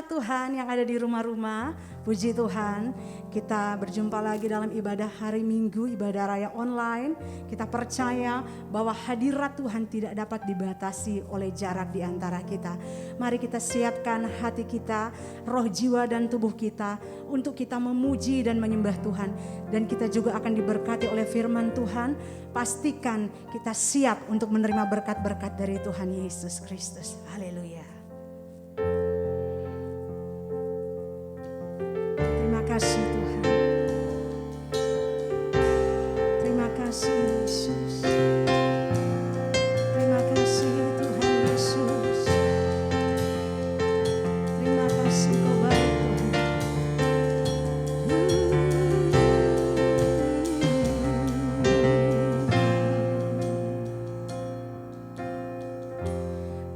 anak Tuhan yang ada di rumah-rumah, puji Tuhan, kita berjumpa lagi dalam ibadah hari Minggu, ibadah raya online. Kita percaya bahwa hadirat Tuhan tidak dapat dibatasi oleh jarak di antara kita. Mari kita siapkan hati kita, roh, jiwa, dan tubuh kita untuk kita memuji dan menyembah Tuhan. Dan kita juga akan diberkati oleh firman Tuhan. Pastikan kita siap untuk menerima berkat-berkat dari Tuhan Yesus Kristus. Haleluya. Terima kasih Tuhan. Terima kasih Yesus. Terima kasih Tuhan Yesus. Terima kasih Kau baik Tuhan.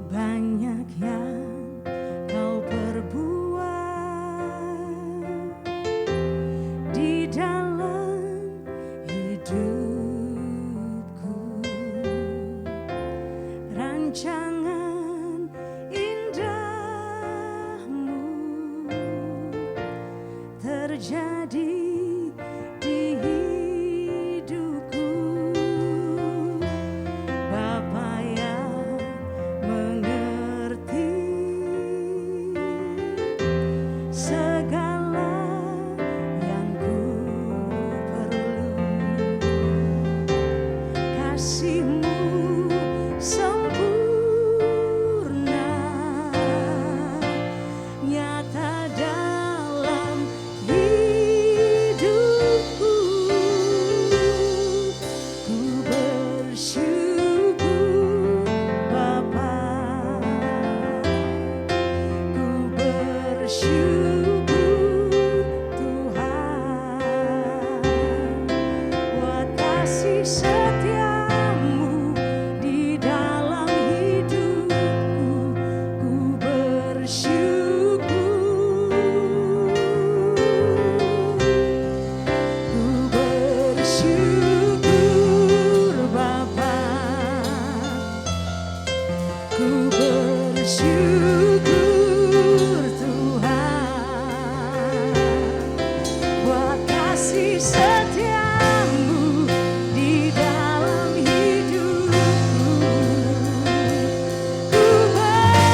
Banyak yang Kau perbuat di dalam hidupku, rancangan indahmu terjadi di hidupku. Bapa yang mengerti segala yang ku perlu, kasih-Mu sempurna nyata dalam hidupku. Ku bersyukur Bapa, ku bersyukur Tuhan, buat kasih setia-Mu di dalam hidupku. Ku bersyukur, ku bersyukur Bapa, ku bersyukur Tuhan, buat kasih setia-Mu di dalam hidupku. Ku bersyukur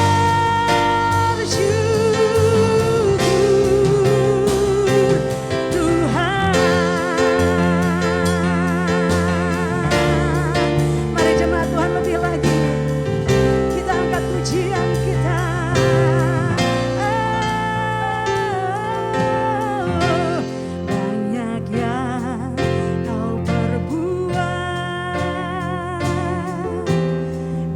Tuhan. Mari jemaat Tuhan lebih lagi kita angkat pujian kita. Banyak yang Kau perbuat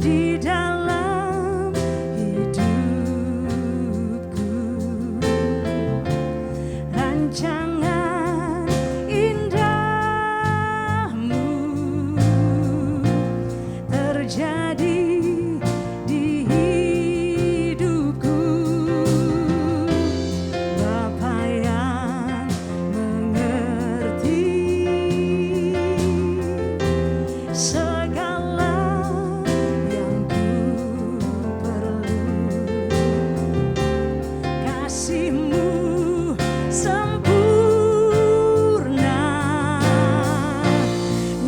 di dalam hidupku, rancangan indahmu terjadi di hidupku. Bapa yang mengerti segala yang ku perlu, kasih-Mu sempurna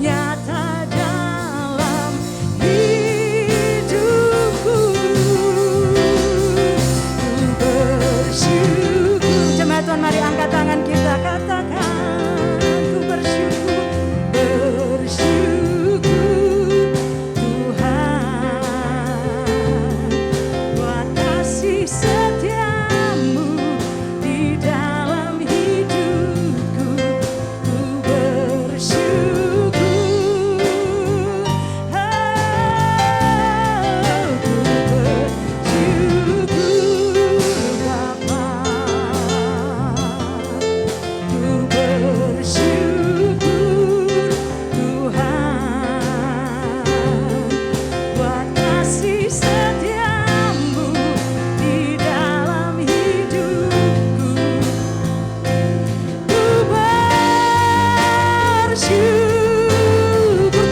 nyata dalam hidupku. Ku bersyukur. Jemaat Tuhan, mari angkat tangan kita, katakan ku bersyukur. Bersyukur Tuhan, buat kasih setia-Mu di dalam hidupku. Ku bersyukur, ku bersyukur Bapa, ku bersyukur Tuhan, buat kasih setia-Mu di dalam hidupku.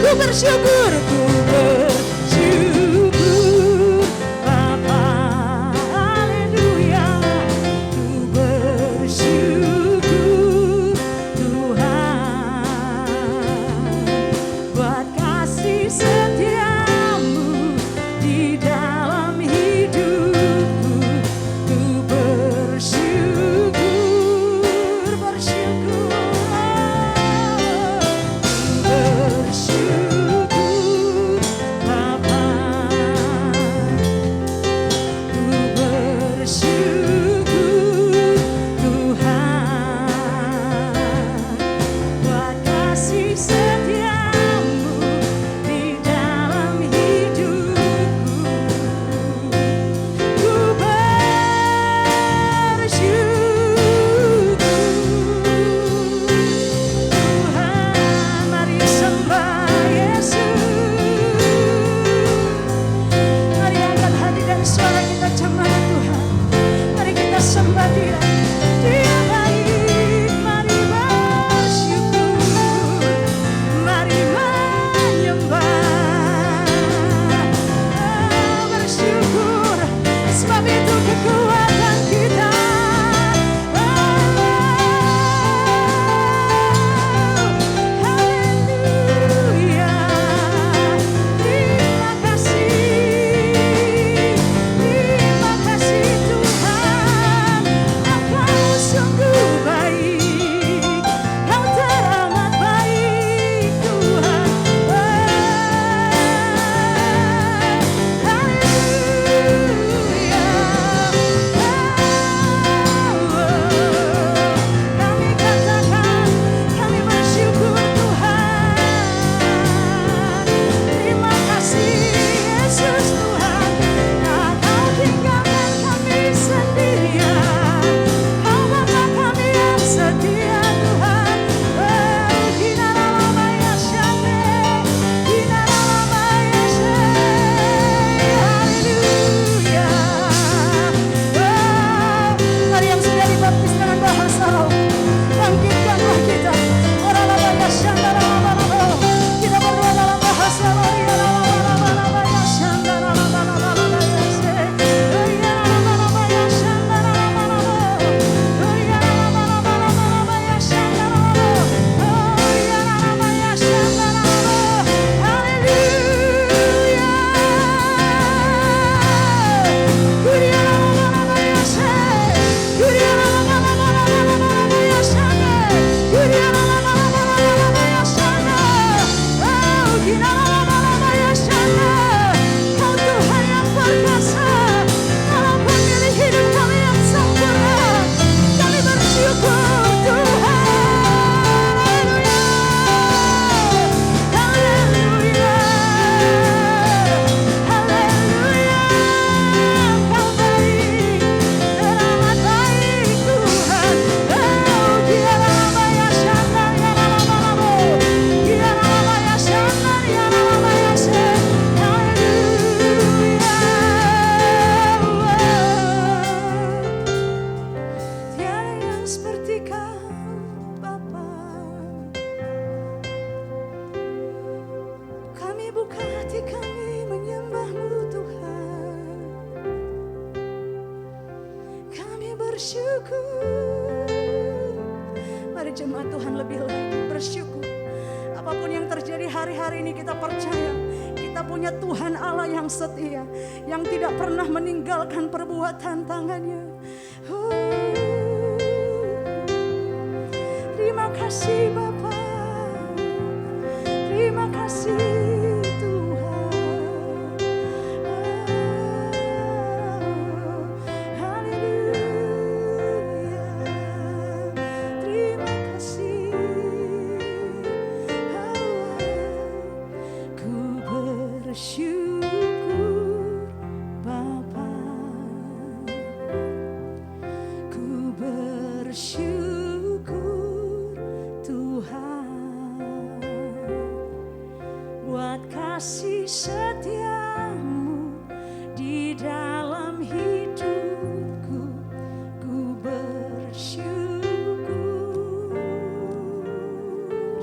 Ku bersyukur, ku bersyukur Bapa. Haleluya. bersyukur. Mari jemaat Tuhan lebih lagi bersyukur. Apapun yang terjadi hari-hari ini kita percaya kita punya Tuhan Allah yang setia, yang tidak pernah meninggalkan perbuatan tangannya. Terima kasih Bapa, terima kasih Tuhan. Haleluya, terima kasih. Ku bersyukur Bapa, ku bersyukur Tuhan buat kasih setiamu di dalam hidupku. Ku bersyukur.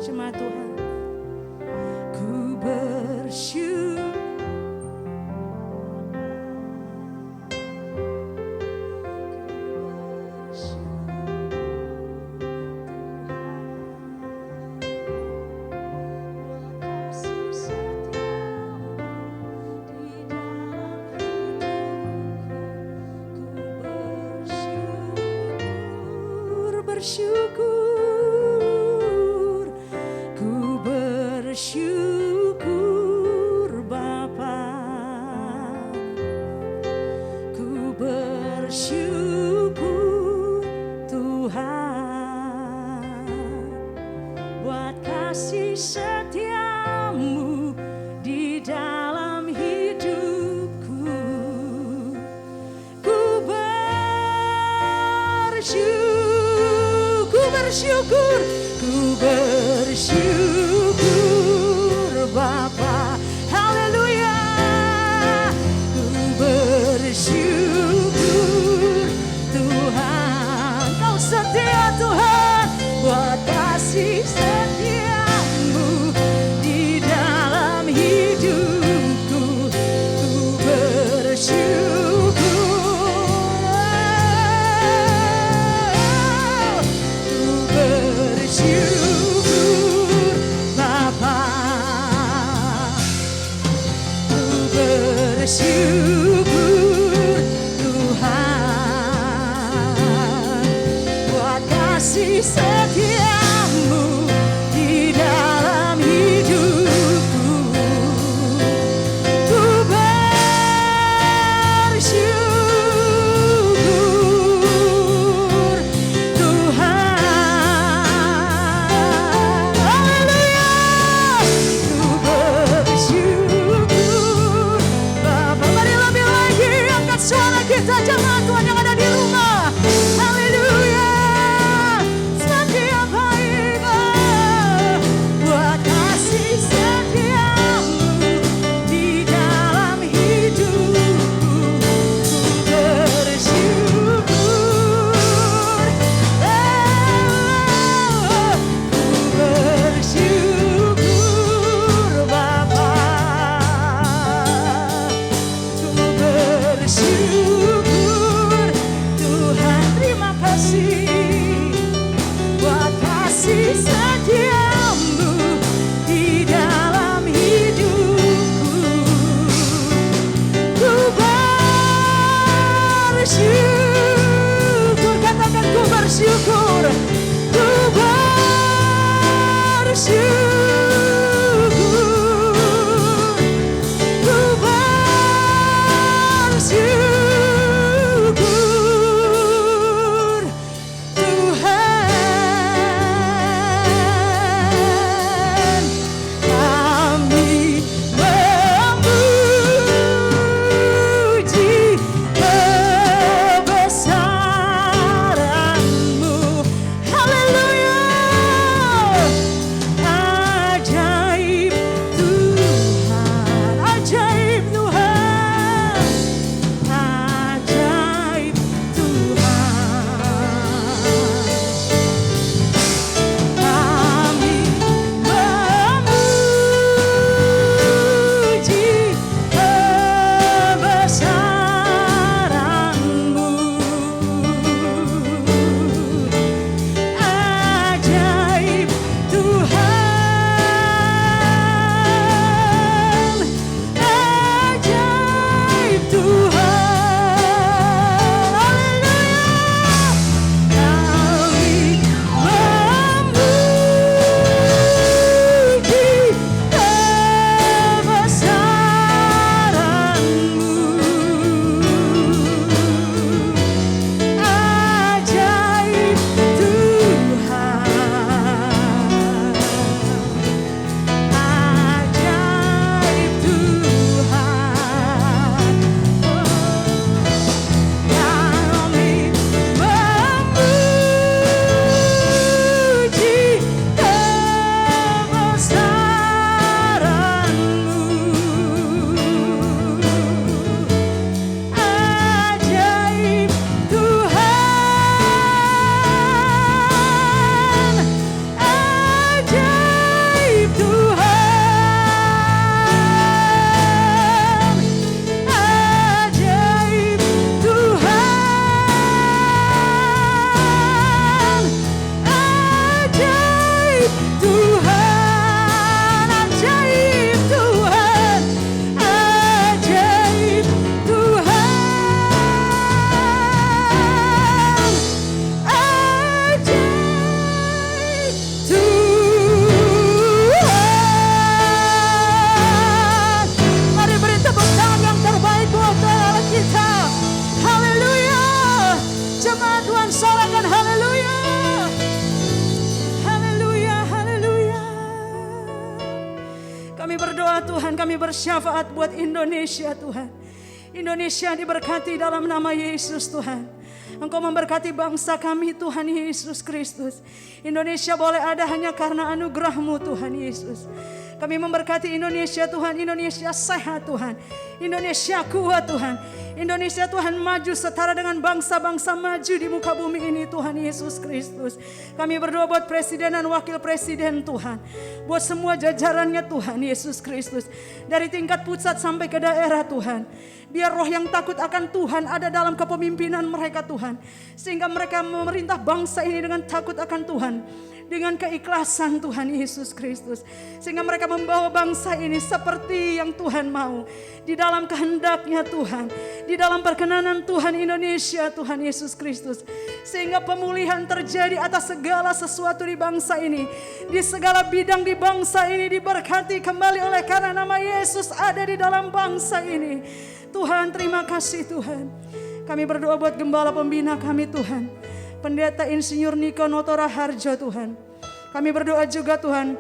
Jemaat Tuhan, ku bersyukur. Bersyukur. buat kasih setiamu di dalam hidupku. Ku bersyukur, ku bersyukur Bapa. Haleluya. Ku bersyukur Tuhan, Kau setia Tuhan, buat kasih setiamu di dalam hidupku. Ku bersyukur, ku bersyukur Bapa. Ku bersyukur Tuhan, buat kasih setiamu di dalam hidupku. Ku bersyukur Tuhan. Haleluya. Ku bersyukur Bapa. Mari lebih lagi angkat suara kita, jemaat Tuhan yang ada di rumah. Haleluya. Setiap hari buat kasih setiamu di dalam hidupku. Ku bersyukur, ku bersyukur Bapa. Ku bersyukur Tuhan, terima kasih buat kasih setiamu di dalam hidupku. Ku bersyukur, katakan ku bersyukur, ku bersyukur, ku bersyukur Tuhan. Kami memuji kebesaran-Mu. Haleluya. Ajaib Tuhan, ajaib Tuhan, ajaib Tuhan. Kami memuji kebesaran-Mu. Ajaib Tuhan, ajaib Tuhan. Haleluya. Kami memuji kebesaran-Mu. Ajaib Tuhan, ajaib Tuhan. Kami memuji kebesaran-Mu. Ajaib Tuhan, ajaib Tuhan, ajaib Tuhan, ajaib Tuhan, ajaib Tuhan, ajaib Tuhan, ajaib Tuhan. Mari beri tepuk tangan yang terbaik buat Allah kita. Haleluya. Jemaat Tuhan sorakan haleluya. Haleluya, haleluya. Tuhan, kami bersyafaat buat Indonesia Tuhan. Indonesia diberkati dalam nama Yesus Tuhan. Engkau memberkati bangsa kami Tuhan Yesus Kristus. Indonesia boleh ada hanya karena anugerah-Mu Tuhan Yesus. Kami memberkati Indonesia Tuhan. Indonesia sehat Tuhan. Indonesia kuat Tuhan. Indonesia Tuhan maju setara dengan bangsa-bangsa maju di muka bumi ini Tuhan Yesus Kristus. Kami berdoa buat presiden dan wakil presiden Tuhan. Buat semua jajarannya Tuhan Yesus Kristus. Dari tingkat pusat sampai ke daerah Tuhan. Biar roh yang takut akan Tuhan ada dalam kepemimpinan mereka Tuhan. Sehingga mereka memerintah bangsa ini dengan takut akan Tuhan. Dengan keikhlasan Tuhan Yesus Kristus. Sehingga mereka membawa bangsa ini seperti yang Tuhan mau. Di dalam kehendaknya Tuhan. Di dalam perkenanan Tuhan Indonesia Tuhan Yesus Kristus. Sehingga pemulihan terjadi atas segala sesuatu di bangsa ini. Di segala bidang di bangsa ini diberkati kembali oleh karena nama Yesus ada di dalam bangsa ini. Tuhan, terima kasih Tuhan. Kami berdoa buat gembala pembina kami Tuhan. Pendeta Insinyur Niko Notora Harjo Tuhan. Kami berdoa juga Tuhan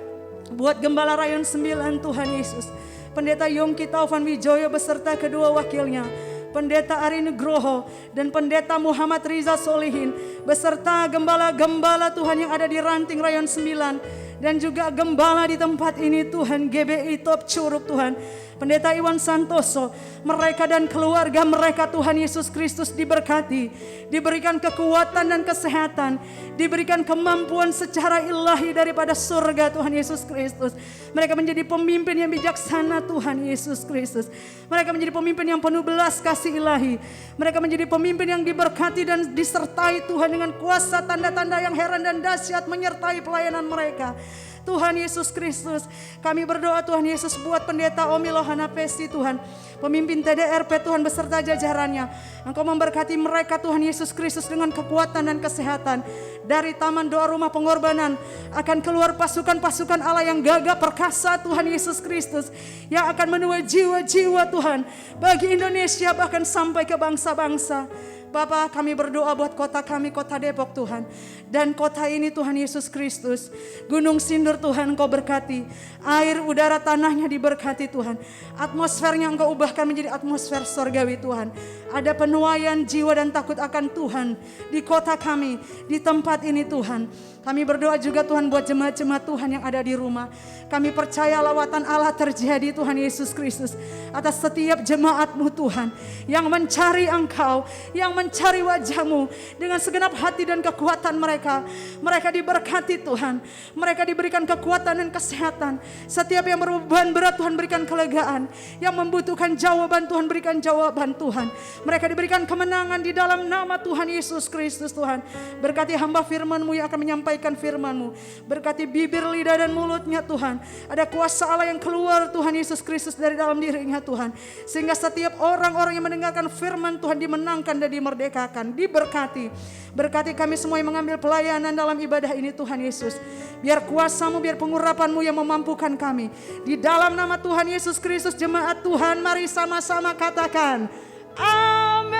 buat Gembala Rayon 9 Tuhan Yesus. Pendeta Yongki Taufan Wijoyo beserta kedua wakilnya. Pendeta Ari Nugroho dan Pendeta Muhammad Riza Solihin. Beserta gembala-gembala Tuhan yang ada di Ranting Rayon 9. Dan juga gembala di tempat ini Tuhan GBI Top Curug Tuhan. Pendeta Iwan Santoso, mereka dan keluarga mereka Tuhan Yesus Kristus diberkati, diberikan kekuatan dan kesehatan, diberikan kemampuan secara ilahi daripada surga Tuhan Yesus Kristus. Mereka menjadi pemimpin yang bijaksana Tuhan Yesus Kristus. Mereka menjadi pemimpin yang penuh belas kasih ilahi. Mereka menjadi pemimpin yang diberkati dan disertai Tuhan dengan kuasa tanda-tanda yang heran dan dahsyat menyertai pelayanan mereka. Tuhan Yesus Kristus, kami berdoa Tuhan Yesus buat pendeta Omi Lohana Pesi Tuhan, pemimpin TDRP Tuhan beserta jajarannya. Engkau memberkati mereka Tuhan Yesus Kristus dengan kekuatan dan kesehatan. Dari taman doa rumah pengorbanan akan keluar pasukan-pasukan Allah yang gagah perkasa Tuhan Yesus Kristus, yang akan menuai jiwa-jiwa Tuhan bagi Indonesia bahkan sampai ke bangsa-bangsa. Bapa, kami berdoa buat kota kami, kota Depok Tuhan. Dan kota ini Tuhan Yesus Kristus. Gunung Sindur Tuhan Engkau berkati. Air, udara, tanahnya diberkati Tuhan. Atmosfernya Engkau ubahkan menjadi atmosfer surgawi Tuhan. Ada penuaian jiwa dan takut akan Tuhan di kota kami, di tempat ini Tuhan. Kami berdoa juga Tuhan buat jemaat-jemaat Tuhan yang ada di rumah. Kami percaya lawatan Allah terjadi Tuhan Yesus Kristus atas setiap jemaat-Mu Tuhan. Yang mencari Engkau, yang mencari wajah-Mu dengan segenap hati dan kekuatan mereka. Mereka diberkati Tuhan. Mereka diberikan kekuatan dan kesehatan. Setiap yang berbeban berat Tuhan berikan kelegaan. Yang membutuhkan jawaban Tuhan berikan jawaban Tuhan. Mereka diberikan kemenangan di dalam nama Tuhan Yesus Kristus Tuhan. Berkati hamba firman-Mu yang akan menyampaikan firman-Mu. Berkati bibir, lidah dan mulutnya Tuhan. Ada kuasa Allah yang keluar Tuhan Yesus Kristus dari dalam dirinya Tuhan. Sehingga setiap orang-orang yang mendengarkan firman Tuhan dimenangkan dan dimerdekakan. Diberkati. Berkati kami semua yang mengambil pelayanan dalam ibadah ini Tuhan Yesus. Biar kuasa-Mu, biar pengurapan-Mu yang memampukan kami. Di dalam nama Tuhan Yesus Kristus jemaat Tuhan mari sama-sama katakan amin.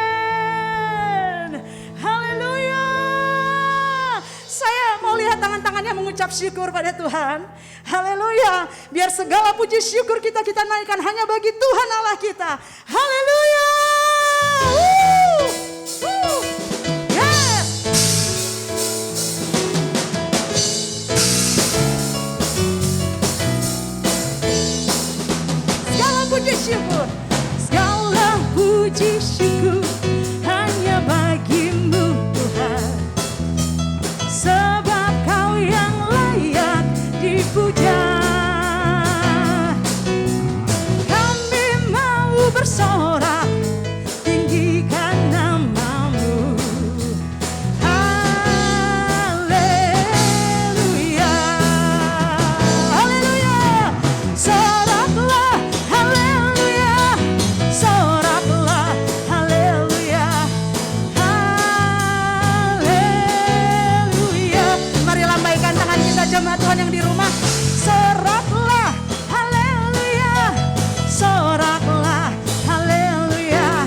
Haleluya. Saya mau lihat tangan-tangannya mengucap syukur pada Tuhan. Haleluya. Biar segala puji syukur kita naikkan hanya bagi Tuhan Allah kita. Haleluya. Yes. Segala puji syukur. Segala puji syukur hanya bagi-Mu Tuhan. Sebab Kau yang layak dipuja. Kami mau bersorak tinggikan nama-Mu. Haleluya. Haleluya. Soraklah haleluya. Soraklah haleluya. Haleluya. Mari lambaikan tangan kita jemaat Tuhan yang di rumah. Soraklah haleluya. Soraklah haleluya.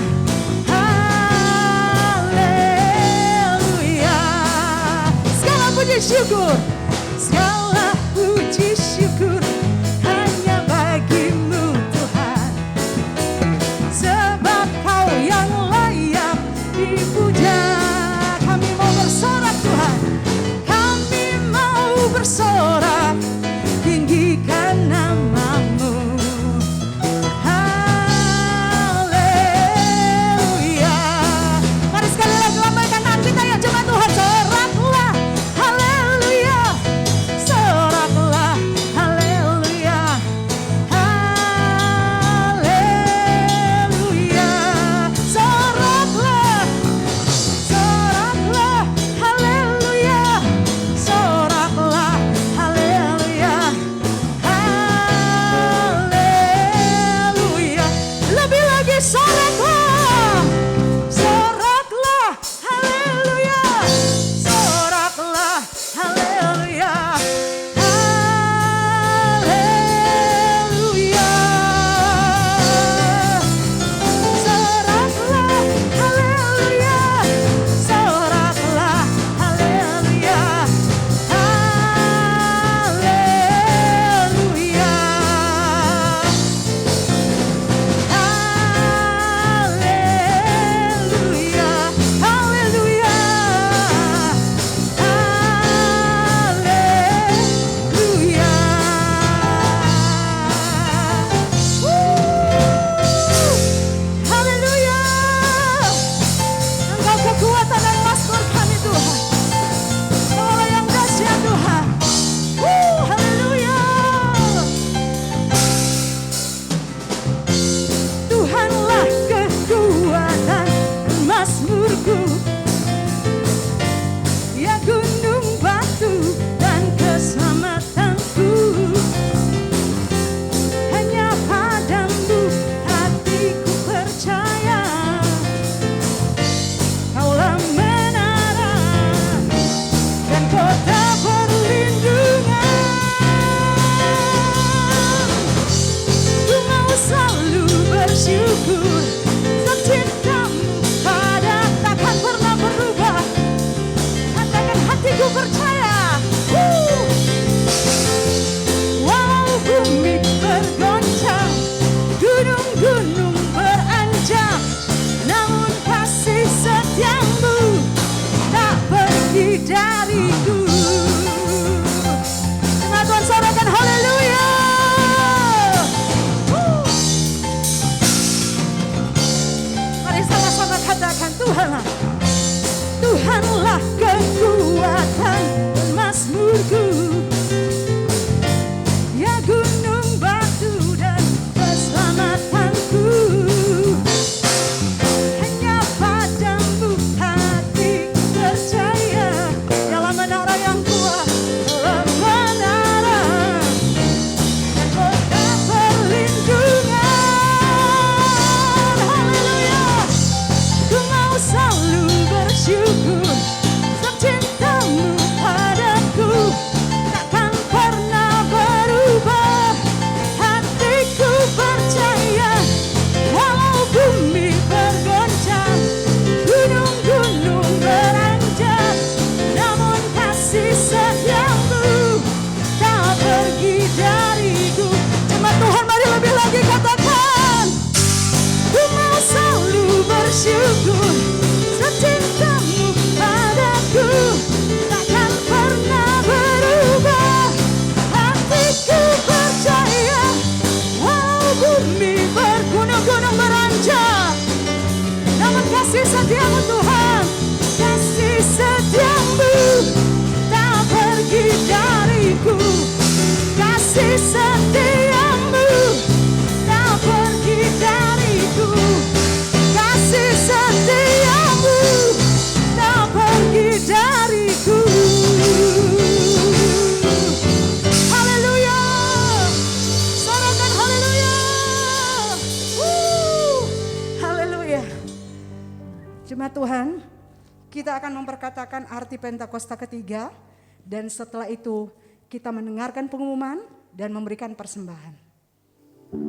Haleluya. Segala puji syukur. Segala puji syukur hanya bagi-Mu jemaat Tuhan, kita akan memperkatakan arti Pentakosta ketiga, dan setelah itu kita mendengarkan pengumuman dan memberikan persembahan.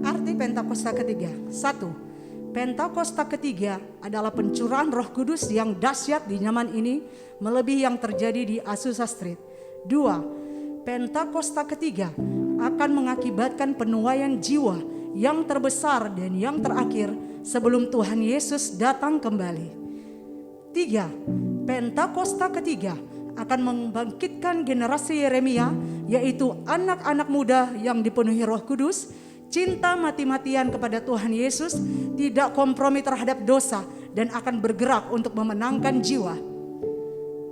Arti Pentakosta ketiga. 1. Pentakosta ketiga adalah pencurahan Roh Kudus yang dahsyat di zaman ini, melebihi yang terjadi di Azusa Street. 2. Pentakosta ketiga akan mengakibatkan penuaian jiwa yang terbesar dan yang terakhir sebelum Tuhan Yesus datang kembali. 3. Pentakosta ketiga akan membangkitkan generasi Yeremia, yaitu anak-anak muda yang dipenuhi Roh Kudus, cinta mati-matian kepada Tuhan Yesus, tidak kompromi terhadap dosa, dan akan bergerak untuk memenangkan jiwa.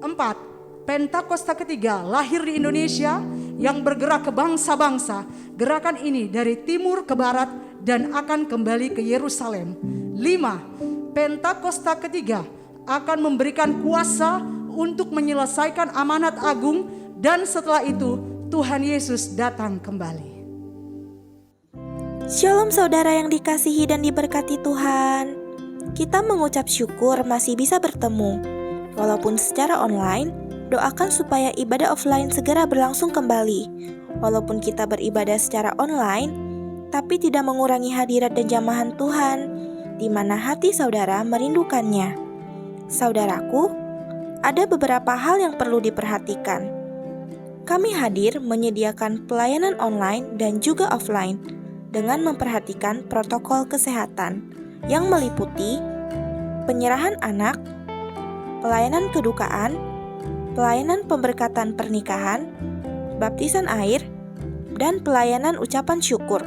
4. Pentakosta ketiga lahir di Indonesia yang bergerak ke bangsa-bangsa. Gerakan ini dari timur ke barat dan akan kembali ke Yerusalem. 5. Pentakosta ketiga akan memberikan kuasa untuk menyelesaikan amanat agung, dan setelah itu Tuhan Yesus datang kembali. Shalom saudara yang dikasihi dan diberkati Tuhan. Kita mengucap syukur masih bisa bertemu. Walaupun secara online, doakan supaya ibadah offline segera berlangsung kembali. Walaupun kita beribadah secara online, tapi tidak mengurangi hadirat dan jamahan Tuhan, di mana hati saudara merindukannya. Saudaraku, ada beberapa hal yang perlu diperhatikan. Kami hadir menyediakan pelayanan online dan juga offline dengan memperhatikan protokol kesehatan yang meliputi penyerahan anak, pelayanan kedukaan, pelayanan pemberkatan pernikahan, baptisan air, dan pelayanan ucapan syukur.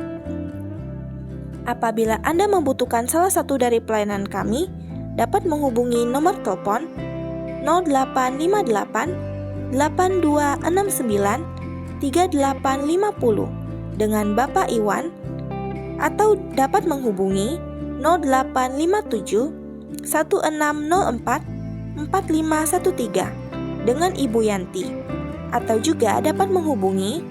Apabila Anda membutuhkan salah satu dari pelayanan kami, dapat menghubungi nomor telepon 0858 8269 3850 dengan Bapak Iwan, atau dapat menghubungi 0857 1604 4513 dengan Ibu Yanti, atau juga dapat menghubungi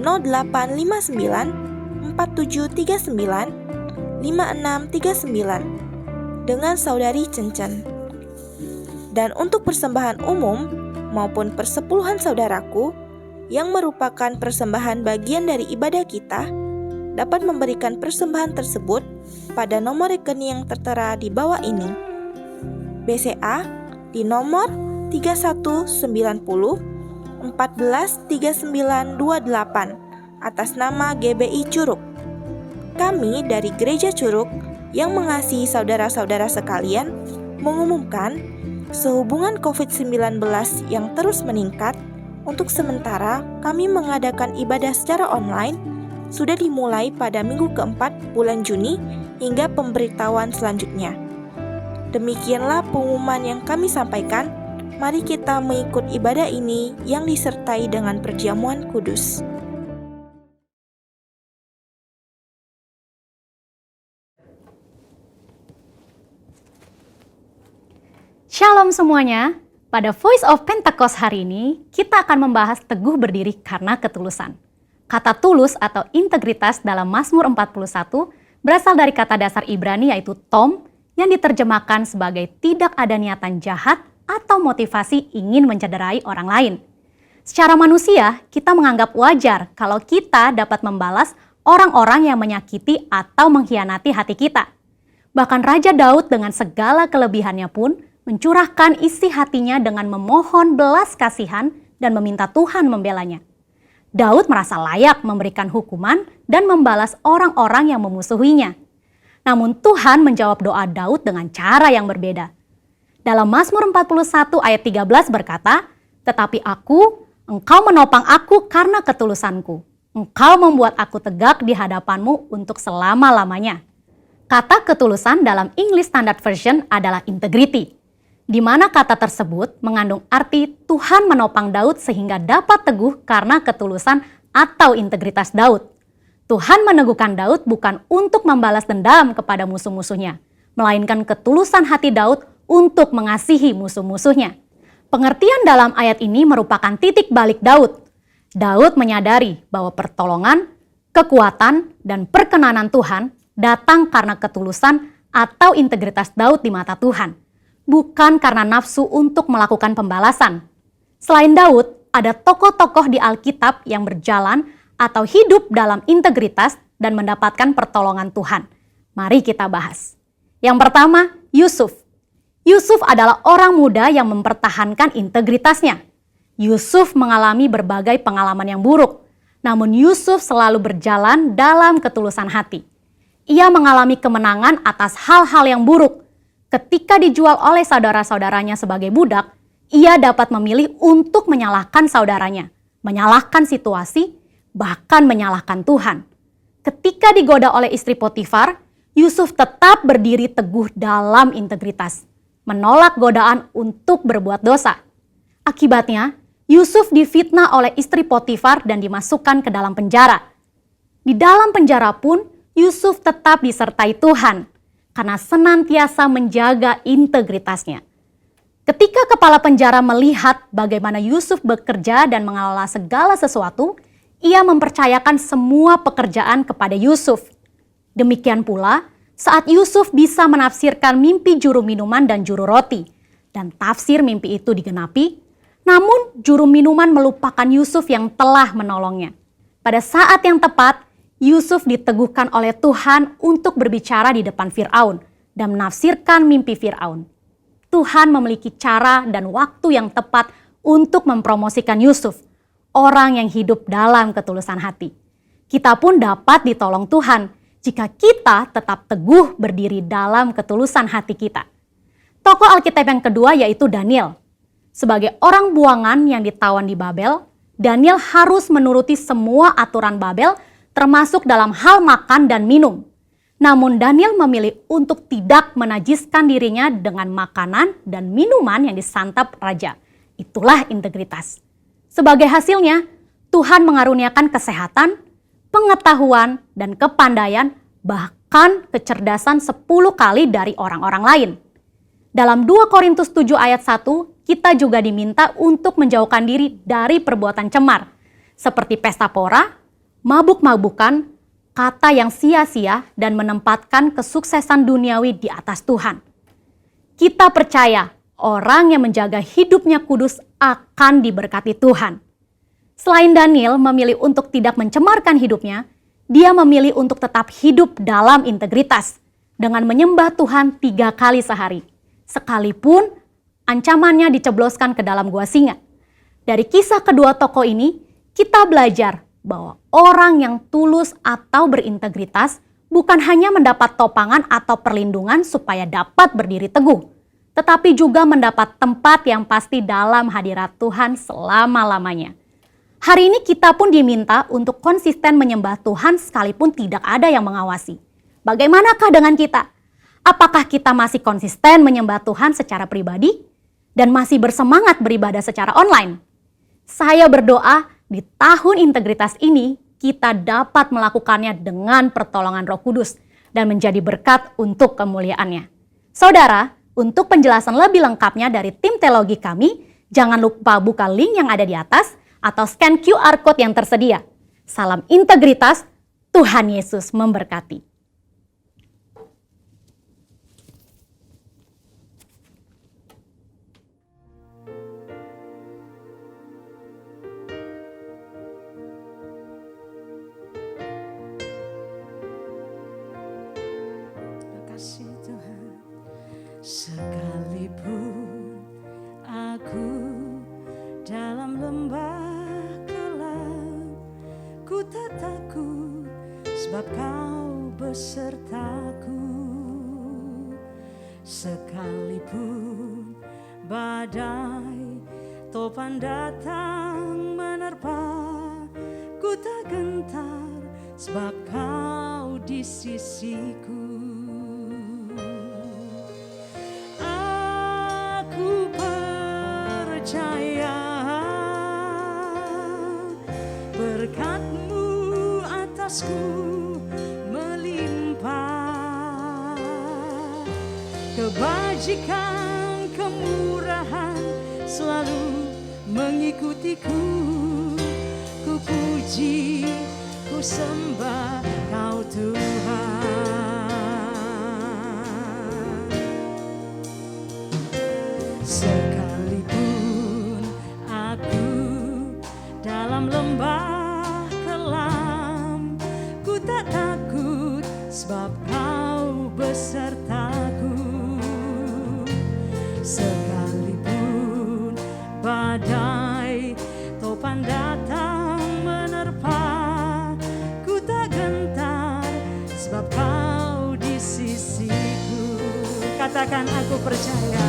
0859 4739 5639 dengan Saudari Cencen. Dan untuk persembahan umum maupun persepuluhan saudaraku yang merupakan persembahan bagian dari ibadah kita, dapat memberikan persembahan tersebut pada nomor rekening yang tertera di bawah ini. BCA di nomor 3190 143928 atas nama GBI Curug. Kami dari Gereja Curug yang mengasihi saudara-saudara sekalian mengumumkan sehubungan COVID-19 yang terus meningkat, untuk sementara kami mengadakan ibadah secara online sudah dimulai pada minggu keempat bulan Juni hingga pemberitahuan selanjutnya. Demikianlah pengumuman yang kami sampaikan. Mari kita mengikut ibadah ini yang disertai dengan perjamuan kudus. Shalom semuanya, pada Voice of Pentecost hari ini kita akan membahas teguh berdiri karena ketulusan. Kata tulus atau integritas dalam Mazmur 41 berasal dari kata dasar Ibrani yaitu tom, yang diterjemahkan sebagai tidak ada niatan jahat atau motivasi ingin mencederai orang lain. Secara manusia, kita menganggap wajar kalau kita dapat membalas orang-orang yang menyakiti atau mengkhianati hati kita. Bahkan Raja Daud dengan segala kelebihannya pun mencurahkan isi hatinya dengan memohon belas kasihan dan meminta Tuhan membelanya. Daud merasa layak memberikan hukuman dan membalas orang-orang yang memusuhinya. Namun Tuhan menjawab doa Daud dengan cara yang berbeda. Dalam Mazmur 41 ayat 13 berkata, "Tetapi engkau menopang aku karena ketulusanku. Engkau membuat aku tegak di hadapanmu untuk selama-lamanya." Kata ketulusan dalam English Standard Version adalah integrity, di mana kata tersebut mengandung arti Tuhan menopang Daud sehingga dapat teguh karena ketulusan atau integritas Daud. Tuhan meneguhkan Daud bukan untuk membalas dendam kepada musuh-musuhnya, melainkan ketulusan hati Daud untuk mengasihi musuh-musuhnya. Pengertian dalam ayat ini merupakan titik balik Daud. Daud menyadari bahwa pertolongan, kekuatan, dan perkenanan Tuhan datang karena ketulusan atau integritas Daud di mata Tuhan. bukan karena nafsu untuk melakukan pembalasan. Selain Daud, ada tokoh-tokoh di Alkitab yang berjalan atau hidup dalam integritas dan mendapatkan pertolongan Tuhan. Mari kita bahas. Yang pertama, Yusuf. Yusuf adalah orang muda yang mempertahankan integritasnya. Yusuf mengalami berbagai pengalaman yang buruk, namun Yusuf selalu berjalan dalam ketulusan hati. Ia mengalami kemenangan atas hal-hal yang buruk. Ketika dijual oleh saudara-saudaranya sebagai budak, ia dapat memilih untuk menyalahkan saudaranya, menyalahkan situasi, bahkan menyalahkan Tuhan. Ketika digoda oleh istri Potifar, Yusuf tetap berdiri teguh dalam integritas, menolak godaan untuk berbuat dosa. Akibatnya, Yusuf difitnah oleh istri Potifar dan dimasukkan ke dalam penjara. Di dalam penjara pun, Yusuf tetap disertai Tuhan karena senantiasa menjaga integritasnya. Ketika kepala penjara melihat bagaimana Yusuf bekerja dan mengelola segala sesuatu, ia mempercayakan semua pekerjaan kepada Yusuf. Demikian pula saat Yusuf bisa menafsirkan mimpi juru minuman dan juru roti, dan tafsir mimpi itu digenapi, namun juru minuman melupakan Yusuf yang telah menolongnya. Pada saat yang tepat, Yusuf diteguhkan oleh Tuhan untuk berbicara di depan Firaun dan menafsirkan mimpi Firaun. Tuhan memiliki cara dan waktu yang tepat untuk mempromosikan Yusuf, orang yang hidup dalam ketulusan hati. Kita pun dapat ditolong Tuhan jika kita tetap teguh berdiri dalam ketulusan hati kita. Tokoh Alkitab yang kedua yaitu Daniel. Sebagai orang buangan yang ditawan di Babel, Daniel harus menuruti semua aturan Babel termasuk dalam hal makan dan minum. Namun Daniel memilih untuk tidak menajiskan dirinya dengan makanan dan minuman yang disantap raja. Itulah integritas. Sebagai hasilnya, Tuhan mengaruniakan kesehatan, pengetahuan, dan kepandaian, bahkan kecerdasan 10 kali dari orang-orang lain. Dalam 2 Korintus 7 ayat 1, kita juga diminta untuk menjauhkan diri dari perbuatan cemar, seperti pesta pora, mabuk-mabukan, kata yang sia-sia, dan menempatkan kesuksesan duniawi di atas Tuhan. Kita percaya orang yang menjaga hidupnya kudus akan diberkati Tuhan. Selain Daniel memilih untuk tidak mencemarkan hidupnya, dia memilih untuk tetap hidup dalam integritas dengan menyembah Tuhan 3 kali sehari, sekalipun ancamannya dicebloskan ke dalam gua singa. Dari kisah kedua tokoh ini, kita belajar bahwa orang yang tulus atau berintegritas bukan hanya mendapat topangan atau perlindungan supaya dapat berdiri teguh, tetapi juga mendapat tempat yang pasti dalam hadirat Tuhan selama-lamanya. Hari ini kita pun diminta untuk konsisten menyembah Tuhan sekalipun tidak ada yang mengawasi. Bagaimanakah dengan kita? Apakah kita masih konsisten menyembah Tuhan secara pribadi dan masih bersemangat beribadah secara online? Saya berdoa di tahun integritas ini, kita dapat melakukannya dengan pertolongan Roh Kudus dan menjadi berkat untuk kemuliaannya. Saudara, untuk penjelasan lebih lengkapnya dari tim teologi kami, jangan lupa buka link yang ada di atas atau scan QR Code yang tersedia. Salam integritas, Tuhan Yesus memberkati. Kasih Tuhan, sekalipun aku dalam lembah gelap, ku tak takut sebab Kau besertaku. Sekalipun badai topan datang menerpa, ku tak gentar sebab Kau di sisiku. Percaya berkat-Mu atasku melimpah, kebajikan, kemurahan selalu mengikutiku. Ku puji, ku sembah Kau Tuhan. katakan aku percaya.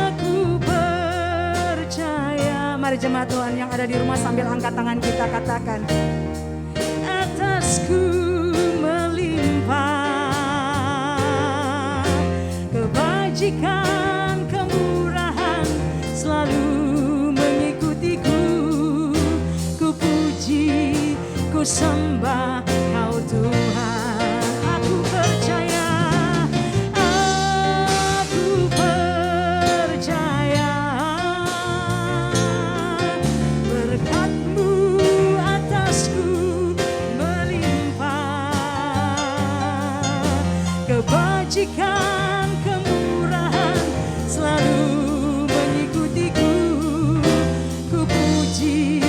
Aku percaya. Mari jemaat Tuhan yang ada di rumah sambil angkat tangan kita katakan. Atasku melimpah kebajikan, kemurahan selalu mengikutiku. Ku puji, ku sembah Kau Tuhan. Aku percaya, aku percaya. Berkat-Mu atasku melimpah, kebajikan, kemurahan selalu mengikutiku. Ku puji,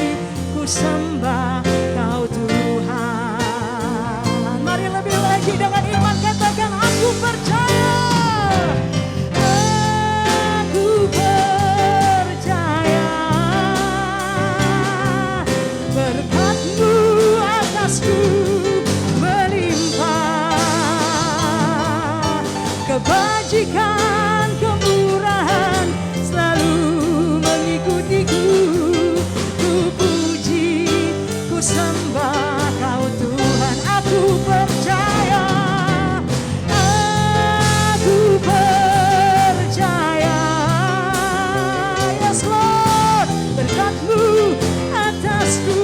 ku sembah Kau Tuhan. Mari lebih lagi dengan iman katakan aku percaya. Aku percaya. Berkat-Mu atasku melimpah, kebajikan, kemurahan selalu mengikutiku. Ku puji, ku sembah Kau Tuhan. Aku percaya, aku percaya. Yes Lord, berkat-Mu atasku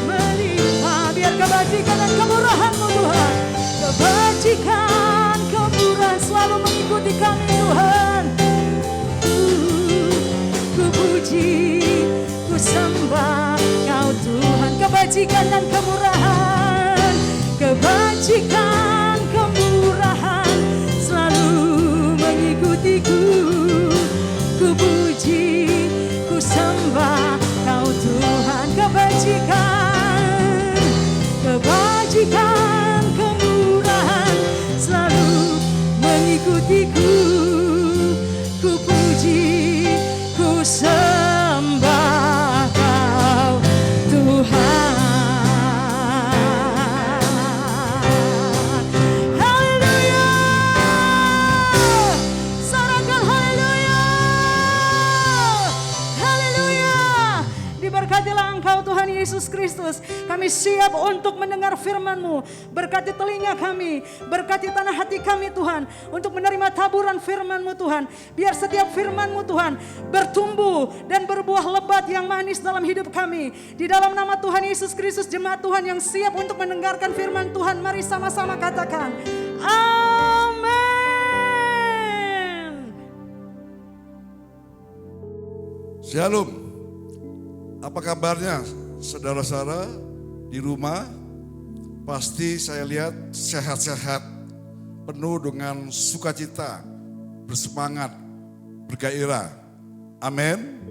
melimpah. Biar kebajikan dan kemurahan-Mu Tuhan, kebajikan, kemurahan selalu mengikuti kami Tuhan. Ku puji, ku sembah Kau Tuhan. Kebajikan dan kemurahan, kebajikan, kemurahan selalu mengikutiku. Ku puji, ku sembah Kau Tuhan. Kebajikan, kebajikan, kemurahan selalu mengikutiku. Ku puji, ku sembah Kau Tuhan. Haleluya. Sorakan haleluya. Haleluya. Diberkatilah Engkau Tuhan Yesus Kristus. Kami siap untuk mendengar firman-Mu. Berkati telinga kami, berkati tanah hati kami Tuhan, untuk menerima taburan firman-Mu Tuhan. Biar setiap firman-Mu Tuhan bertumbuh dan berbuah lebat yang manis dalam hidup kami. Di dalam nama Tuhan Yesus Kristus, jemaat Tuhan yang siap untuk mendengarkan firman Tuhan, mari sama-sama katakan amin. Shalom. Apa kabarnya saudara-saudara di rumah? Pasti saya lihat sehat-sehat, penuh dengan sukacita, bersemangat, bergairah. Amin.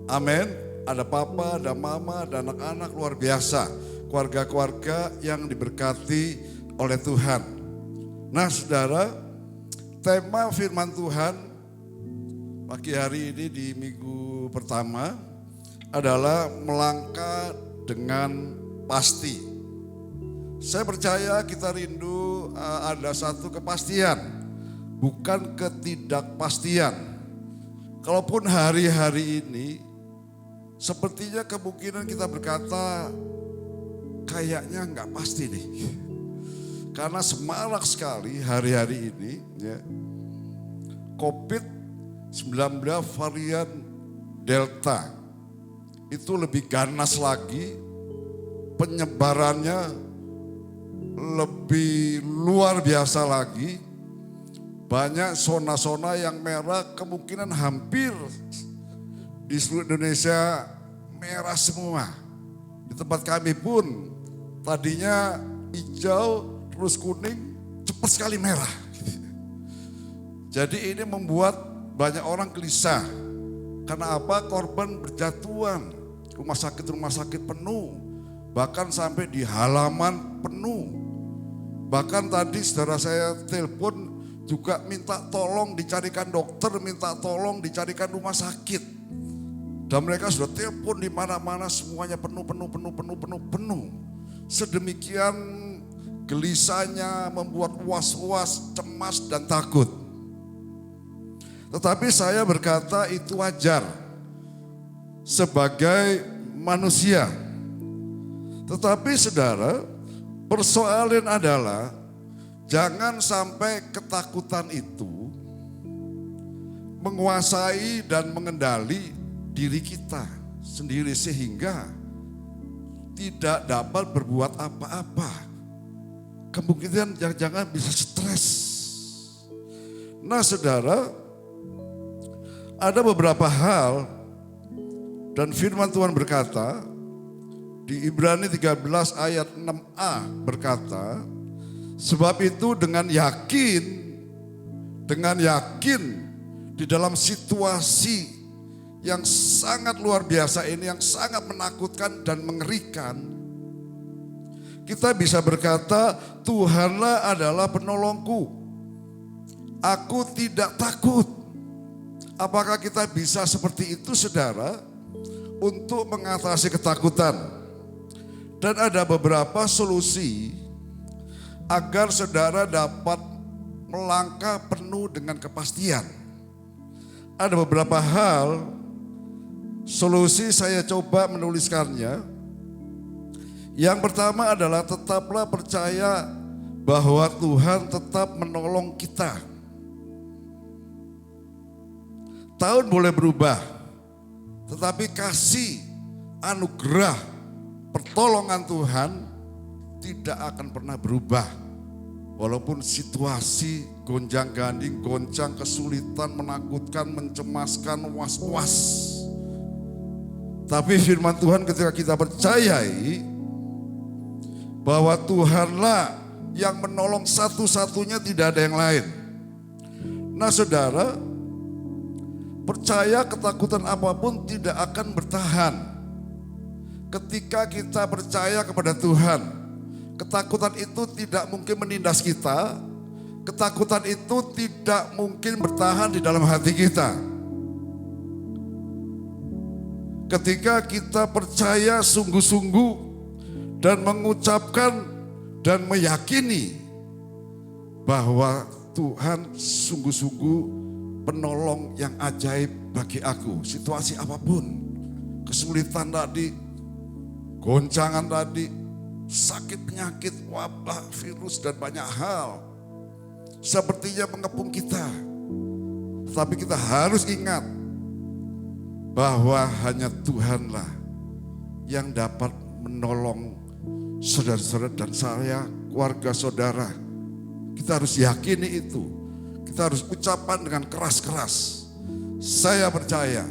Amin. Ada papa, ada mama, ada anak-anak luar biasa. Keluarga-keluarga yang diberkati oleh Tuhan. Nah saudara, tema firman Tuhan pagi hari ini di minggu pertama adalah melangkah dengan pasti. Saya percaya kita rindu ada satu kepastian, bukan ketidakpastian. Kalaupun hari-hari ini sepertinya kemungkinan kita berkata kayaknya nggak pasti nih. Karena semarak sekali hari-hari ini ya, COVID-19 varian Delta itu lebih ganas lagi, penyebarannya lebih luar biasa lagi. Banyak zona-zona yang merah, kemungkinan hampir di seluruh Indonesia merah semua. Di tempat kami pun tadinya hijau, terus kuning, cepat sekali merah. Jadi ini membuat banyak orang gelisah. Karena apa? Korban berjatuhan, rumah sakit penuh, bahkan sampai di halaman penuh. Bahkan tadi saudara saya telepon juga minta tolong dicarikan dokter, minta tolong dicarikan rumah sakit. Dan mereka sudah telepon di mana-mana semuanya penuh. Sedemikian gelisahnya, membuat was-was, cemas dan takut. Tetapi saya berkata itu wajar sebagai manusia. Tetapi saudara, persoalan adalah jangan sampai ketakutan itu menguasai dan mengendali diri kita sendiri sehingga tidak dapat berbuat apa-apa. Kemungkinan jangan-jangan bisa stres. Nah saudara, ada beberapa hal dan firman Tuhan berkata di Ibrani 13 ayat 6a berkata, sebab itu dengan yakin di dalam situasi yang sangat luar biasa ini, yang sangat menakutkan dan mengerikan, kita bisa berkata, Tuhanlah adalah penolongku. Aku tidak takut. Apakah kita bisa seperti itu saudara? Untuk mengatasi ketakutan. Dan ada beberapa solusi agar saudara dapat melangkah penuh dengan kepastian. Ada beberapa hal, solusi saya coba menuliskannya. Yang pertama adalah tetaplah percaya bahwa Tuhan tetap menolong kita. Tahun boleh berubah, tetapi kasih, anugerah, pertolongan Tuhan tidak akan pernah berubah. Walaupun situasi gonjang-ganjing, goncang, kesulitan, menakutkan, mencemaskan, was-was. Tapi firman Tuhan ketika kita percayai bahwa Tuhanlah yang menolong satu-satunya, tidak ada yang lain. Nah saudara, percaya ketakutan apapun tidak akan bertahan. Ketika kita percaya kepada Tuhan, ketakutan itu tidak mungkin menindas kita. Ketakutan itu tidak mungkin bertahan di dalam hati kita. Ketika kita percaya sungguh-sungguh dan mengucapkan dan meyakini bahwa Tuhan sungguh-sungguh penolong yang ajaib bagi aku. Situasi apapun, kesulitan tadi, goncangan tadi, sakit penyakit, wabah, virus dan banyak hal sepertinya mengepung kita. Tapi kita harus ingat bahwa hanya Tuhanlah yang dapat menolong saudara-saudara dan saya, keluarga saudara. Kita harus yakini itu. Kita harus ucapan dengan keras-keras. Saya percaya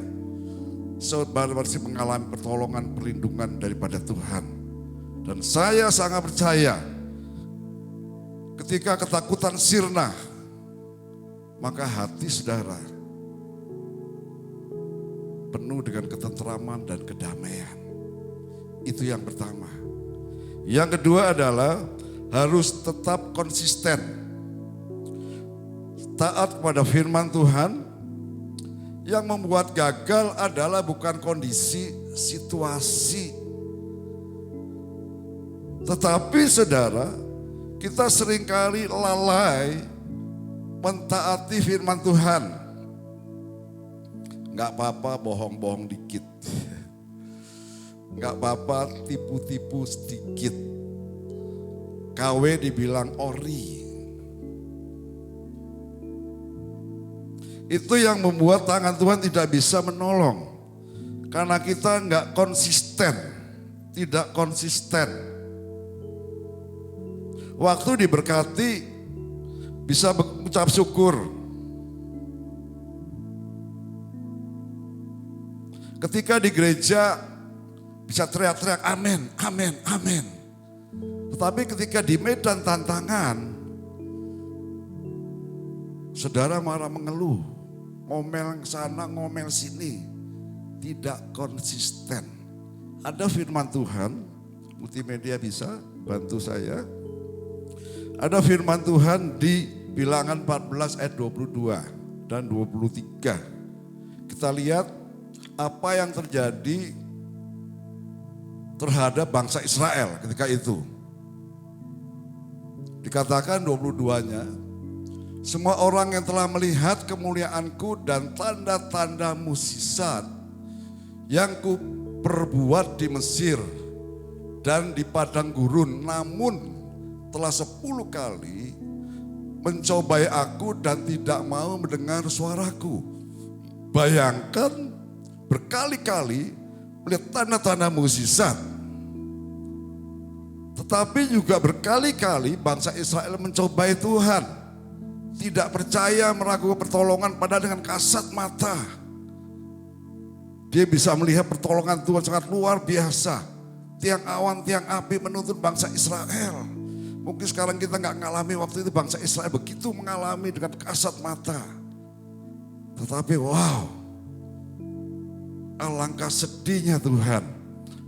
saudara masih mengalami pertolongan, perlindungan daripada Tuhan. Dan saya sangat percaya ketika ketakutan sirna, maka hati saudara penuh dengan ketenteraman dan kedamaian. Itu yang pertama. Yang kedua adalah harus tetap konsisten. Taat kepada firman Tuhan. Yang membuat gagal adalah bukan kondisi, situasi. Tetapi saudara, kita seringkali lalai mentaati firman Tuhan. Enggak apa-apa bohong-bohong dikit. Enggak apa-apa tipu-tipu sedikit. KW dibilang ori. Itu yang membuat tangan Tuhan tidak bisa menolong. Karena kita enggak konsisten. Tidak konsisten. Waktu diberkati bisa mengucap syukur. Ketika di gereja bisa teriak-teriak amin, amin, amin. Tetapi ketika di medan tantangan, saudara marah mengeluh, ngomel sana, ngomel sini, tidak konsisten. Ada firman Tuhan, multimedia bisa bantu saya. Ada firman Tuhan di Bilangan 14 ayat 22 dan 23. Kita lihat apa yang terjadi terhadap bangsa Israel ketika itu. Dikatakan 22-nya, semua orang yang telah melihat kemuliaanku dan tanda-tanda mukjizat yang ku perbuat di Mesir dan di padang gurun, namun telah 10 kali mencobai aku dan tidak mau mendengar suaraku. Bayangkan berkali-kali melihat tanda-tanda mukjizat. Tetapi juga berkali-kali bangsa Israel mencobai Tuhan. Tidak percaya, meragukan pertolongan, padahal dengan kasat mata dia bisa melihat pertolongan Tuhan sangat luar biasa. Tiang awan, tiang api menuntun bangsa Israel. Mungkin sekarang kita nggak mengalami waktu itu bangsa Israel begitu mengalami dengan kasat mata. Tetapi wow, alangkah sedihnya Tuhan.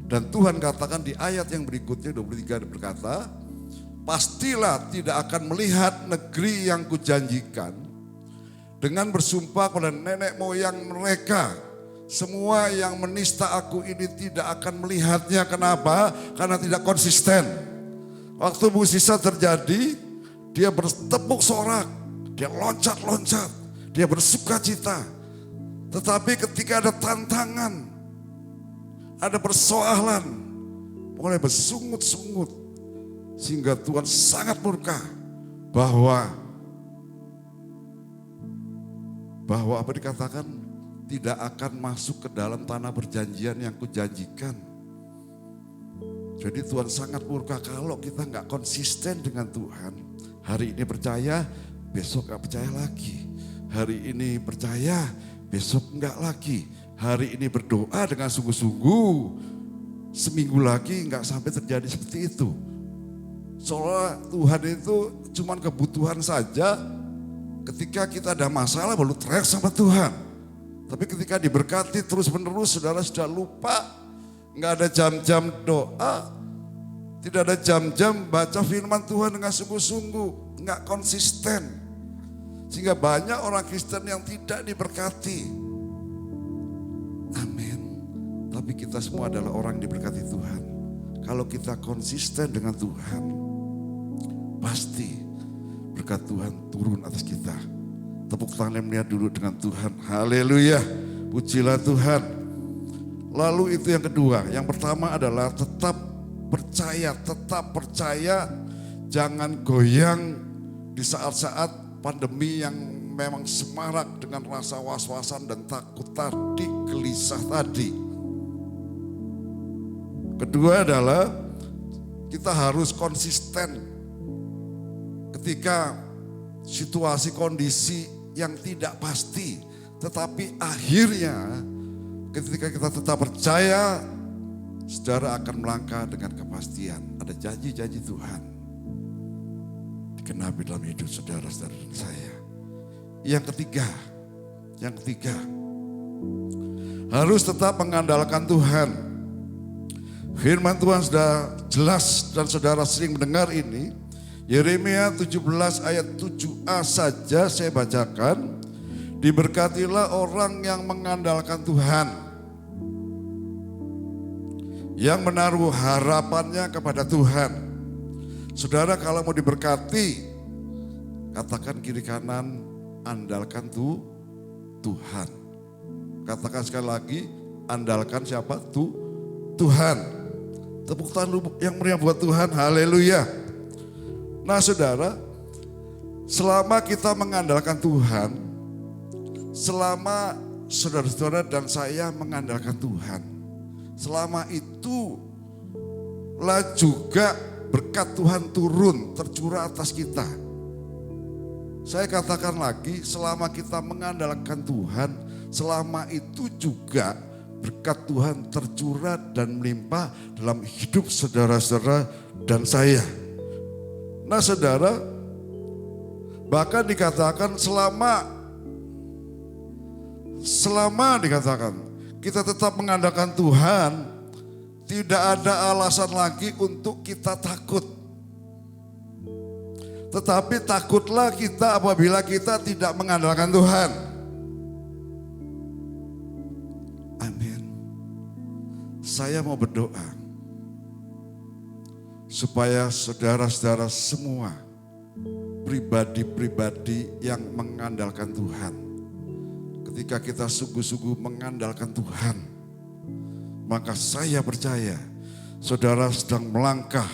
Dan Tuhan katakan di ayat yang berikutnya 23 berkata, pastilah tidak akan melihat negeri yang kujanjikan dengan bersumpah pada nenek moyang mereka. Semua yang menista aku ini tidak akan melihatnya. Kenapa? Karena tidak konsisten. Waktu mukjizat terjadi, dia bertepuk sorak, dia loncat-loncat, dia bersuka cita. Tetapi ketika ada tantangan, ada persoalan, mulai bersungut-sungut. Sehingga Tuhan sangat murka bahwa apa dikatakan, tidak akan masuk ke dalam tanah perjanjian yang kujanjikan. Jadi Tuhan sangat murka kalau kita nggak konsisten dengan Tuhan. Hari ini percaya, besok nggak percaya lagi. Hari ini percaya, besok nggak lagi. Hari ini berdoa dengan sungguh-sungguh, seminggu lagi nggak sampai terjadi seperti itu. Soalnya Tuhan itu cuma kebutuhan saja. Ketika kita ada masalah baru teriak sama Tuhan. Tapi ketika diberkati terus menerus, saudara sudah lupa. Nggak ada jam-jam doa, tidak ada jam-jam baca firman Tuhan dengan sungguh-sungguh, nggak konsisten. Sehingga banyak orang Kristen yang tidak diberkati. Amin. Tapi kita semua adalah orang yang diberkati Tuhan. Kalau kita konsisten dengan Tuhan, pasti berkat Tuhan turun atas kita. Tepuk tangan yang melihat dulu dengan Tuhan. Haleluya, pujilah Tuhan. Lalu itu yang kedua. Yang pertama adalah tetap percaya, jangan goyang di saat-saat pandemi yang memang semarak dengan rasa was-wasan dan takut tadi, gelisah tadi. Kedua adalah kita harus konsisten ketika situasi kondisi yang tidak pasti, tetapi akhirnya ketika kita tetap percaya, saudara akan melangkah dengan kepastian. Ada janji-janji Tuhan dikenapi dalam hidup saudara-saudara dan saya. Yang ketiga, harus tetap mengandalkan Tuhan. Firman Tuhan sudah jelas dan saudara sering mendengar ini. Yeremia 17 ayat 7a saja saya bacakan. Diberkatilah orang yang mengandalkan Tuhan, yang menaruh harapannya kepada Tuhan. Saudara kalau mau diberkati, katakan kiri kanan, andalkan Tuhan. Katakan sekali lagi, andalkan siapa? Tuhan. Tepuk tangan yang meriah buat Tuhan, haleluya. Nah saudara, selama kita mengandalkan Tuhan, selama saudara-saudara dan saya mengandalkan Tuhan, selama itulah juga berkat Tuhan turun tercurah atas kita. Saya katakan lagi, selama kita mengandalkan Tuhan, selama itu juga berkat Tuhan tercurah dan melimpah dalam hidup saudara-saudara dan saya. Nah saudara, bahkan dikatakan selama dikatakan kita tetap mengandalkan Tuhan, tidak ada alasan lagi untuk kita takut. Tetapi takutlah kita apabila kita tidak mengandalkan Tuhan. Amin. Saya mau berdoa supaya saudara-saudara semua pribadi-pribadi yang mengandalkan Tuhan. Ketika kita sungguh-sungguh mengandalkan Tuhan, maka saya percaya saudara sedang melangkah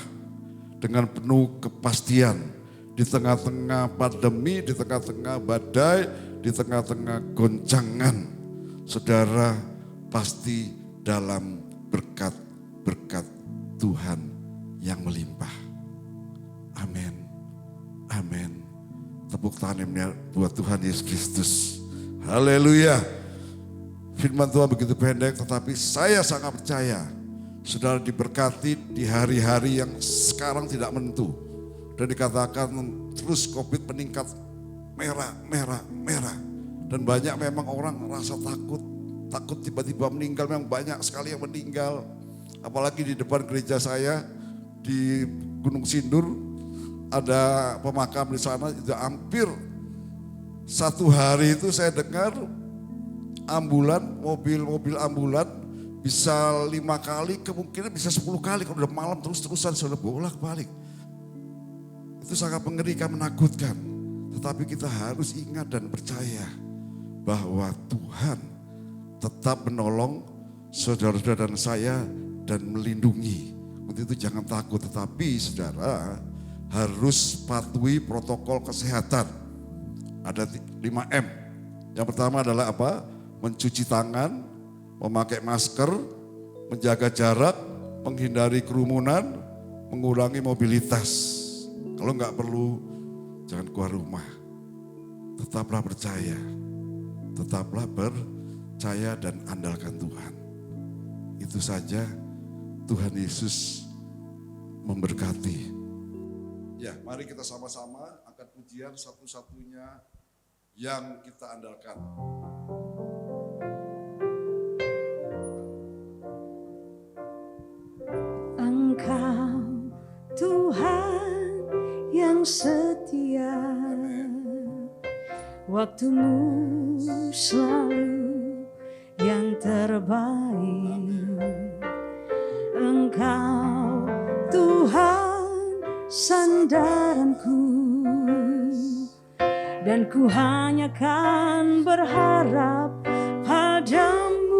dengan penuh kepastian di tengah-tengah pandemi, di tengah-tengah badai, di tengah-tengah goncangan. Saudara pasti dalam berkat-berkat Tuhan yang melimpah. Amin. Amin. Tepuk tangannya buat Tuhan Yesus Kristus. Haleluya. Firman Tuhan begitu pendek, tetapi saya sangat percaya saudara diberkati di hari-hari yang sekarang tidak menentu. Dan dikatakan terus COVID meningkat merah. Dan banyak memang orang merasa takut tiba-tiba meninggal. Memang banyak sekali yang meninggal. Apalagi di depan gereja saya di Gunung Sindur, ada pemakam di sana, itu hampir satu hari itu saya dengar mobil ambulan bisa 5 kali, kemungkinan bisa 10 kali kalau udah malam terus-terusan sudah bolak-balik. Itu sangat mengerikan, menakutkan. Tetapi kita harus ingat dan percaya bahwa Tuhan tetap menolong saudara-saudara dan saya dan melindungi. Untuk itu jangan takut, tetapi saudara harus patuhi protokol kesehatan. Ada 5M. Yang pertama adalah apa? Mencuci tangan, memakai masker, menjaga jarak, menghindari kerumunan, mengurangi mobilitas. Kalau nggak perlu, jangan keluar rumah. Tetaplah percaya dan andalkan Tuhan. Itu saja, Tuhan Yesus memberkati. Ya, mari kita sama-sama angkat pujian satu-satunya yang kita andalkan. Engkau Tuhan yang setia, waktumu selalu yang terbaik. Engkau Tuhan sandaranku, dan ku hanya kan berharap padamu.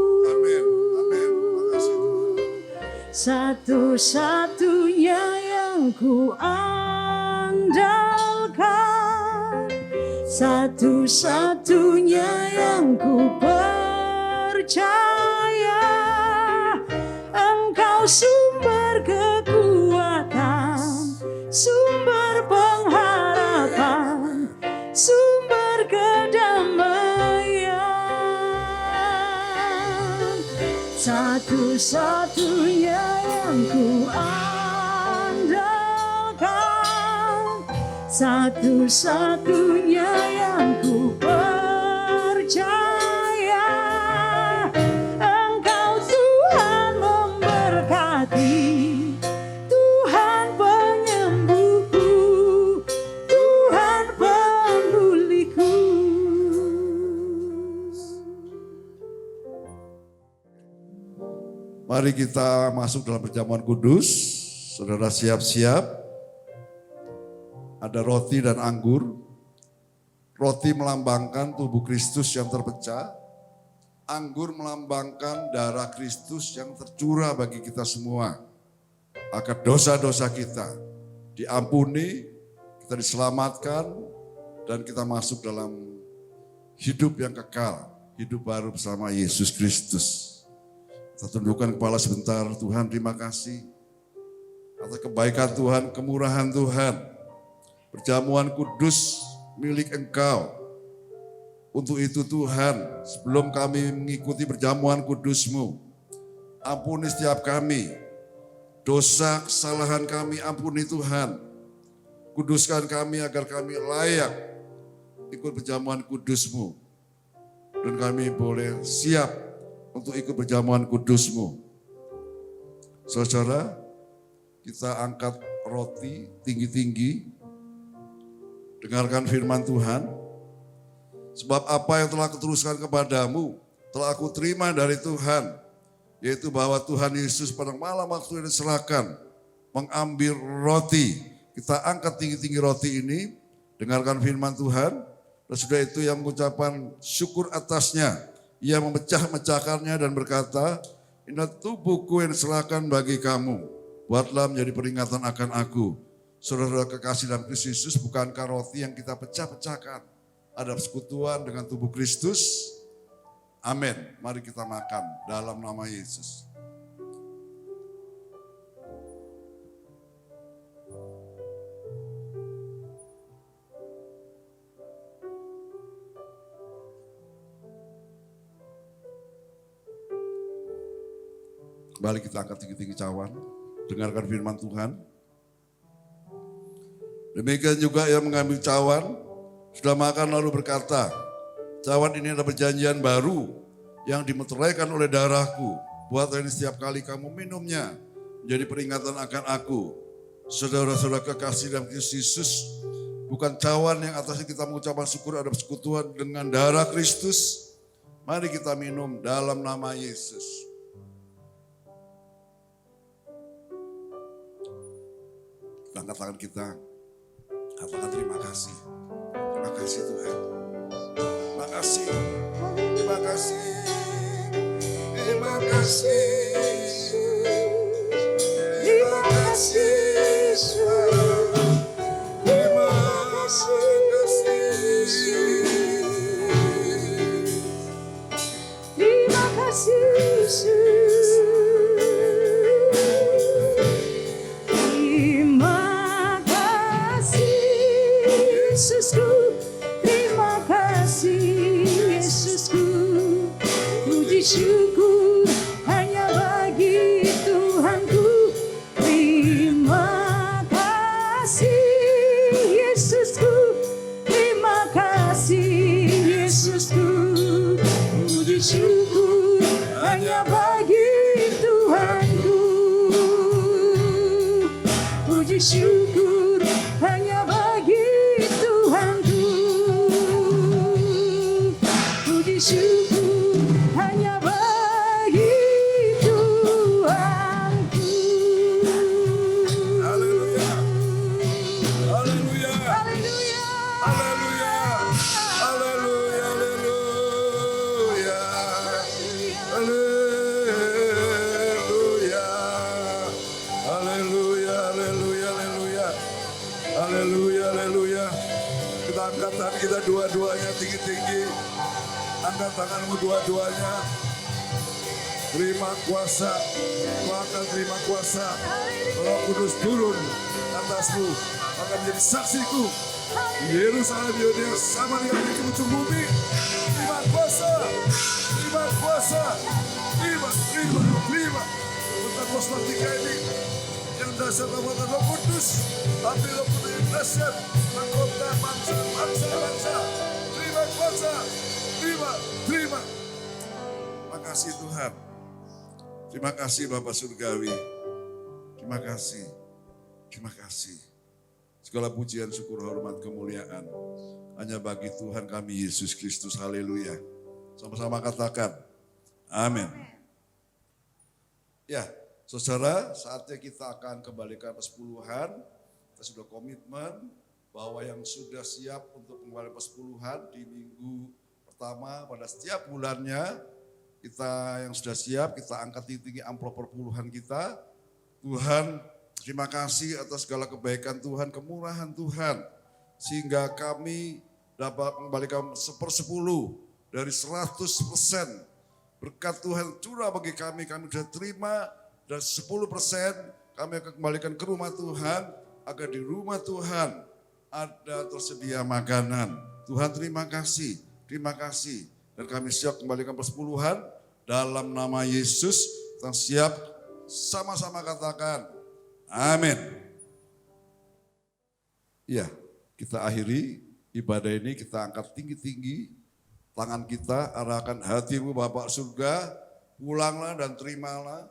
Satu-satunya yang ku andalkan, satu-satunya yang ku percaya. Engkau sumber kekuatan, sumber pengharapan, sumber kedamaian. Satu-satunya yang ku andalkan, satu-satunya yang ku percaya. Engkau Tuhan memberkati, Tuhan penyembuhku, Tuhan pemulihku. Mari kita masuk dalam perjamuan kudus. Saudara siap-siap. Ada roti dan anggur. Roti melambangkan tubuh Kristus yang terpecah. Anggur melambangkan darah Kristus yang tercurah bagi kita semua. Agar dosa-dosa kita diampuni, kita diselamatkan, dan kita masuk dalam hidup yang kekal. Hidup baru bersama Yesus Kristus. Kita tundukkan kepala sebentar. Tuhan, terima kasih atas kebaikan Tuhan, kemurahan Tuhan. Perjamuan kudus milik Engkau. Untuk itu Tuhan, sebelum kami mengikuti perjamuan kudus-Mu, ampuni setiap kami. Dosa, kesalahan kami ampuni Tuhan. Kuduskan kami agar kami layak ikut perjamuan kudus-Mu. Dan kami boleh siap untuk ikut perjamuan kudus-Mu. Saudara, kita angkat roti tinggi-tinggi. Dengarkan firman Tuhan. Sebab apa yang telah kuteruskan kepadamu, telah aku terima dari Tuhan. Yaitu bahwa Tuhan Yesus pada malam waktu yang diserahkan, mengambil roti. Kita angkat tinggi-tinggi roti ini dengarkan firman Tuhan. Dan sudah itu yang mengucapkan syukur atasnya. Ia memecah-mecahkannya dan berkata, ini tubuhku yang diserahkan bagi kamu. Buatlah menjadi peringatan akan aku. Saudara-saudara kekasih dalam Kristus Yesus, bukankah roti yang kita pecah-pecahkan ada persekutuan dengan tubuh Kristus? Amin. Mari kita makan dalam nama Yesus. Kembali kita angkat tinggi-tinggi cawan, dengarkan firman Tuhan. Demikian juga yang mengambil cawan, sudah makan lalu berkata, cawan ini adalah perjanjian baru yang dimeteraikan oleh darahku. Buatlah ini setiap kali kamu minumnya, menjadi peringatan akan aku. Saudara-saudara kekasih dalam Kristus Yesus, bukan cawan yang atasnya kita mengucapkan syukur ada persekutuan dengan darah Kristus. Mari kita minum dalam nama Yesus. Angkat tangan kita, katakan terima kasih. Terima kasih Tuhan. Terima kasih. Terima kasih. Terima kasih. Terima kasih. Terima kasih. Terima kasih. Yesusku, terima kasih Yesusku, puji syukur hanya bagi Tuhanku. Terima kasih Yesusku, terima kasih Yesusku, puji syukur hanya bagi Tuhanku. Puji syukur hanya bagi syukur hanya bagi Tuhanku. Haleluya. Haleluya. Haleluya. Haleluya. Haleluya. Haleluya. Haleluya. Haleluya. Haleluya. Haleluya. Haleluya. Kita angkat tangan kita dua-duanya tinggi-tinggi. Angkat tanganmu dua-duanya. Terima kuasa. Tuhan terima kuasa. Roh Kudus turun atasmu. Akan menjadi saksiku. Di Yerusalem, Yudea, Samaria, di ujung bumi. Terima kuasa. Terima kuasa. Terima. Pentakos Lantika ini. Yang dasar kekuatan Roh Kudus. Ambil Roh Kudus yang dasar. Mengkota bangsa. Terima kuasa. Terima. Terima kasih Tuhan. Terima kasih Bapak Surgawi. Terima kasih. Segala pujian, syukur, hormat, kemuliaan hanya bagi Tuhan kami Yesus Kristus. Haleluya. Sama-sama katakan. Amin. Ya, saudara, saatnya kita akan kembalikan persepuluhan. Kita sudah komitmen bahwa yang sudah siap untuk kembali persepuluhan di minggu pertama pada setiap bulannya, kita yang sudah siap, kita angkat tinggi amplop perpuluhan kita. Tuhan, terima kasih atas segala kebaikan Tuhan, kemurahan Tuhan, sehingga kami dapat mengembalikan 1/10 dari 100%. Berkat Tuhan curah bagi kami sudah terima, dan 10% kami akan kembalikan ke rumah Tuhan, agar di rumah Tuhan ada tersedia makanan. Tuhan terima kasih. Dan kami siap kembalikan persepuluhan dalam nama Yesus. Kita siap sama-sama katakan amin. Ya, kita akhiri ibadah ini, kita angkat tinggi-tinggi. Tangan kita arahkan hatimu Bapak surga. Pulanglah dan terimalah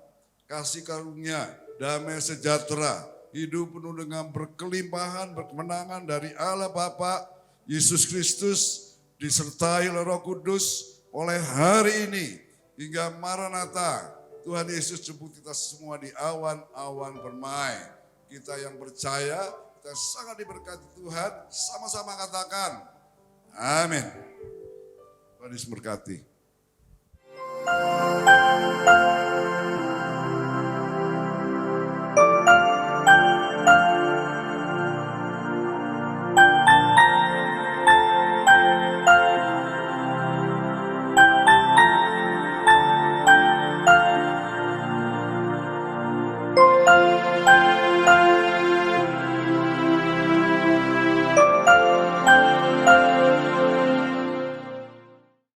kasih karunia, damai sejahtera, hidup penuh dengan berkelimpahan, berkemenangan dari Allah Bapa, Yesus Kristus, disertai oleh Roh Kudus oleh hari ini hingga Maranatha. Tuhan Yesus jemput kita semua di awan-awan permai. Kita yang percaya, kita kita sangat diberkati Tuhan. Sama-sama katakan, amin. Tuhan Yesus memberkati.